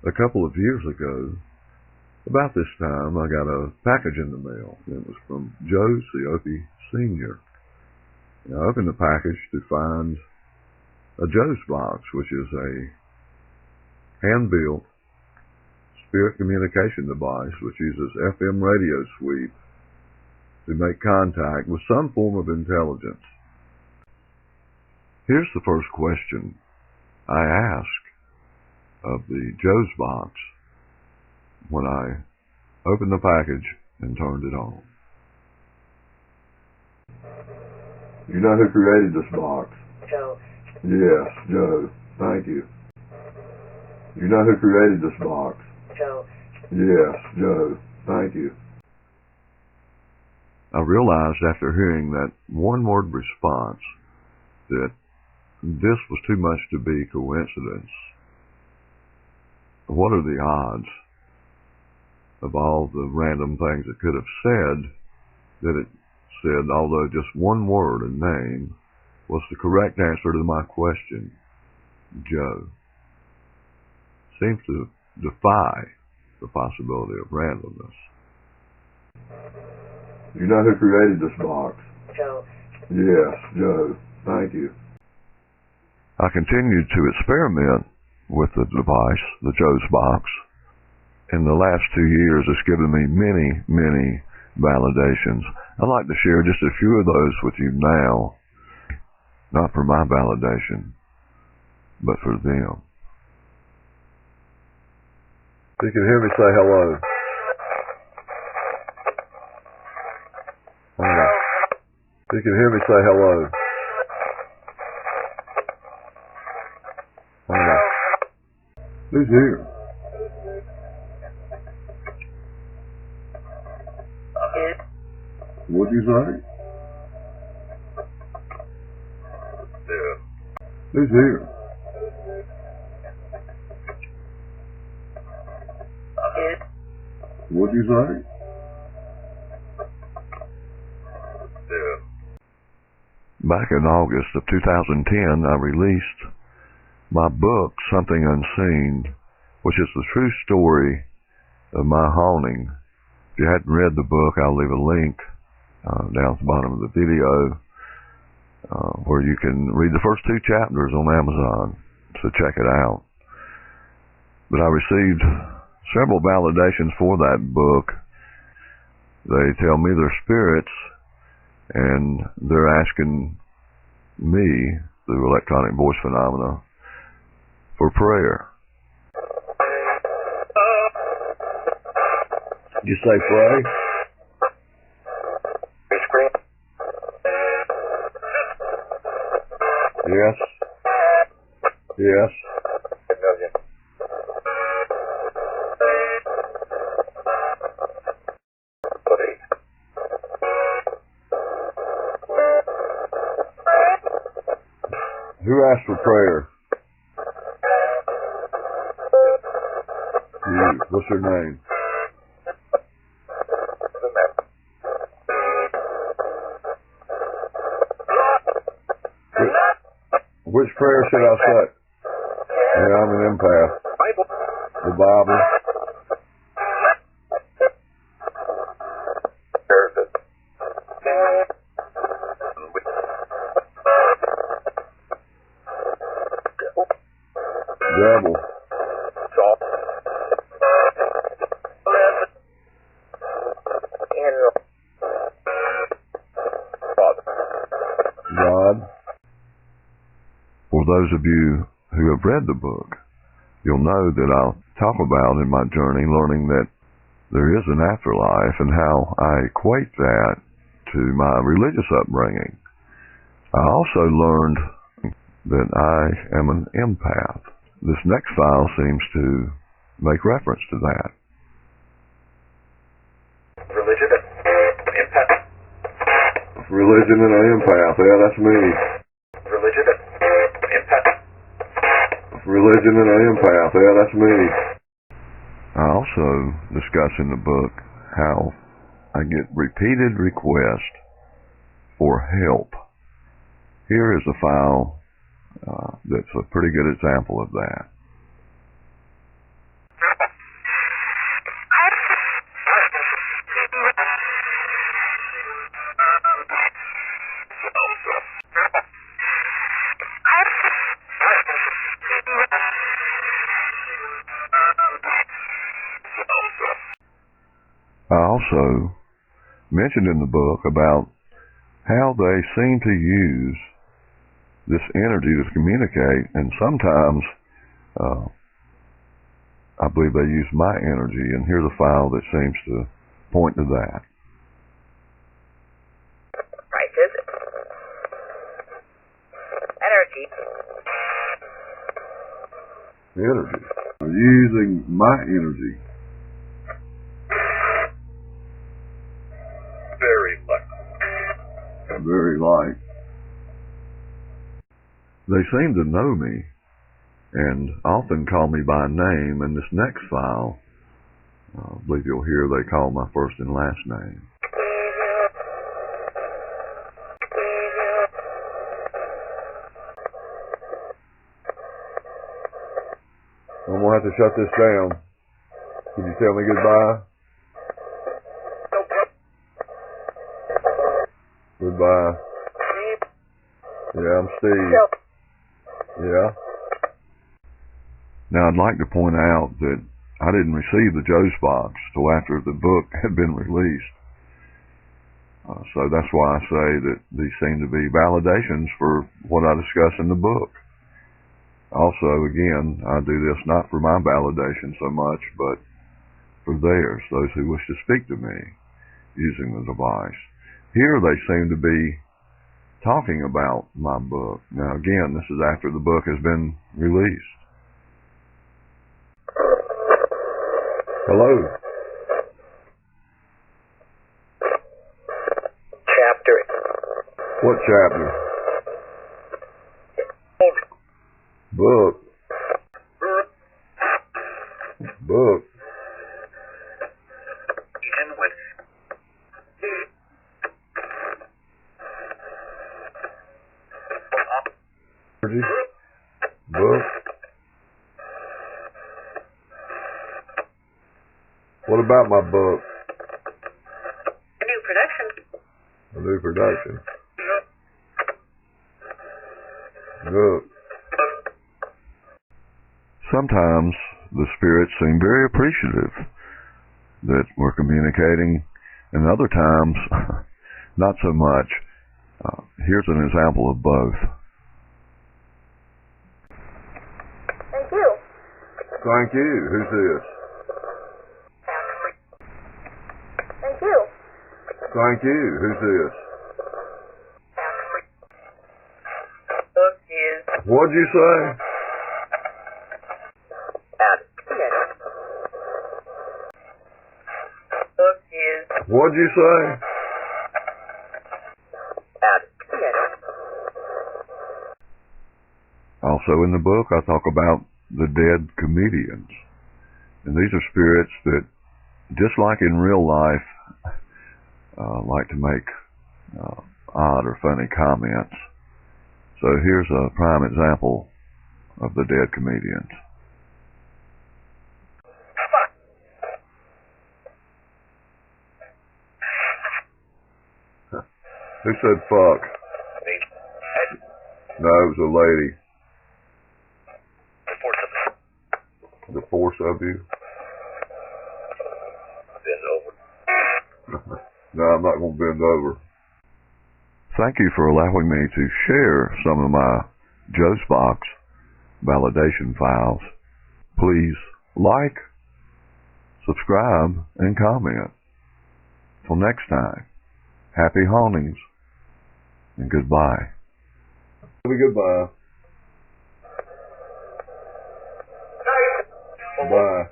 A couple of years ago, about this time, I got a package in the mail. It was from Joe Ciope Sr. I opened the package to find a Joe's box, which is a hand-built spirit communication device which uses FM radio sweep to make contact with some form of intelligence. Here's the first question I asked of the Joe's box when I opened the package and turned it on. You know who created this box? Joe. Yes, Joe. Thank you. You know who created this box? Joe. Yes, Joe. Thank you. I realized after hearing that one-word response that this was too much to be coincidence. What are the odds of all the random things it could have said that it said, although just one word, a name, was the correct answer to my question, Joe? Seems to defy the possibility of randomness. You know who created this box? Joe. Yes, Joe. Thank you. I continued to experiment with the device, the Joe's box. In the last 2 years, it's given me many, many validations. I'd like to share just a few of those with you now, not for my validation, but for them. You can hear me say hello. You can hear me say hello. Who's here? What'd you say? Yeah. Who's here? What'd you say? Yeah. Back in August of 2010, I released my book, Something Unseen, which is the true story of my haunting. If you hadn't read the book, I'll leave a link down at the bottom of the video where you can read the first 2 chapters on Amazon, so check it out. But I received several validations for that book. They tell me they're spirits, and they're asking me, through electronic voice phenomena, for prayer. Did you say pray? Yes. Yes. Who asked for prayer? You. What's your name? Which prayer should I say? Yeah, I'm an empath. The Bible. Devil. God. For those of you who have read the book, you'll know that I'll talk about in my journey learning that there is an afterlife and how I equate that to my religious upbringing. I also learned that I am an empath. This next file seems to make reference to that. Religion and empath. Religion and an empath, yeah, that's me. Religion and empath. Religion and an empath, yeah, that's me. I also discuss in the book how I get repeated requests for help. Here is a file that's a pretty good example of that. also mentioned in the book about how they seem to use this energy to communicate, and sometimes I believe they use my energy, and here's a file that seems to point to that. Energy. They're using my energy. Very light. Very light. They seem to know me and often call me by name. In this next file, I believe you'll hear they call my first and last name. I'm going to have to shut this down. Can you tell me goodbye? Goodbye. Yeah, I'm Steve. Yeah. Now, I'd like to point out that I didn't receive the Joe's box till after the book had been released. So that's why I say that these seem to be validations for what I discuss in the book. Also, again, I do this not for my validation so much, but for theirs, those who wish to speak to me using the device. Here they seem to be talking about my book. Now, again, this is after the book has been released. Hello. Chapter. What chapter? Book. Book. Book. What about my book? A new production. A new production. Book. Sometimes the spirits seem very appreciative that we're communicating, and other times not so much. Here's an example of both. Thank you. Thank you. Who's this? Thank you. Thank you. Who's this? Book is What'd you say? Book is What'd you say? Also in the book, I talk about the dead comedians. And these are spirits that, just like in real life, like to make odd or funny comments. So here's a prime example of the dead comedians. Who said fuck? No, it was a lady. The force of you? Bend over. No, I'm not going to bend over. Thank you for allowing me to share some of my Joe's Box validation files. Please like, subscribe, and comment. Till next time, happy hauntings and goodbye. Goodbye. Bye.